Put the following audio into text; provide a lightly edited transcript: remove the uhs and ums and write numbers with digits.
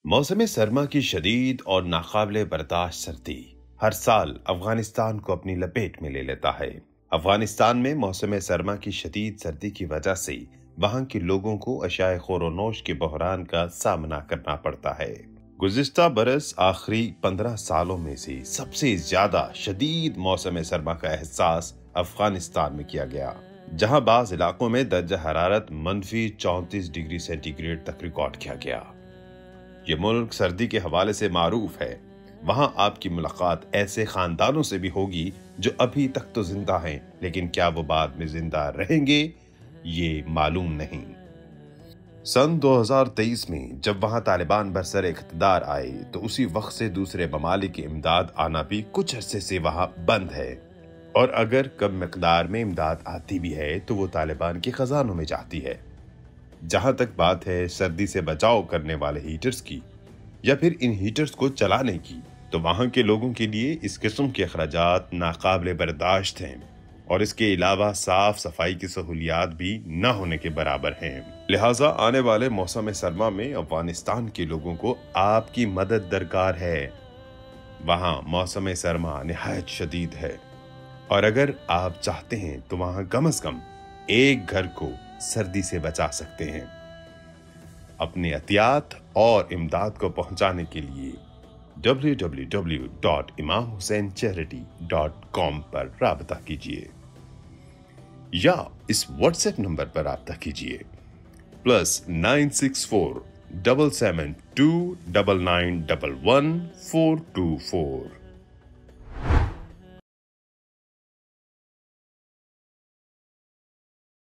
मौसम सरमा की शदीद और नाकाबिले बर्दाश्त सर्दी हर साल अफगानिस्तान को अपनी लपेट में ले लेता है। अफगानिस्तान में मौसम सरमा की शदीद सर्दी की वजह से वहां के लोगों को अशाए खोरोनोश के बहरान का सामना करना पड़ता है। गुज़िश्ता बरस आखिरी 15 सालों में से सबसे ज्यादा शदीद मौसम सरमा का एहसास अफगानिस्तान में किया गया, जहां बाज इलाकों में दर्जा हरारत -34 डिग्री सेंटीग्रेड तक रिकॉर्ड किया गया। ये मुल्क सर्दी के हवाले से मारूफ है। वहां आपकी मुलाकात ऐसे खानदानों से भी होगी जो अभी तक तो जिंदा हैं, लेकिन क्या वो बाद में जिंदा रहेंगे ये मालूम नहीं। सन 2023 में जब वहां तालिबान बरसर इख्तिदार आए तो उसी वक्त से दूसरे ममालिक की इमदाद आना भी कुछ अरसे से वहां बंद है, और अगर कम मिकदार में इमदाद आती भी है तो वो तालिबान के खजानों में जाती है। जहां तक बात है सर्दी से बचाव करने वाले हीटर्स की या फिर इन हीटर्स को चलाने की, तो वहां के लोगों के लिए इस किस्म के अखराजात नाकाबिले बर्दाश्त हैं, और इसके अलावा साफ सफाई की सहूलियात भी न होने के बराबर हैं। लिहाजा आने वाले मौसम सरमा में अफगानिस्तान के लोगों को आपकी मदद दरकार है। वहां मौसम सरमा निहायत शदीद है, और अगर आप चाहते हैं तो वहां कम से कम एक घर को सर्दी से बचा सकते हैं। अपने एहतियात और इमदाद को पहुंचाने के लिए www.imamhusseincharity.com पर राबता कीजिए या इस व्हाट्सएप नंबर पर राबता कीजिए +964 772 9911 424।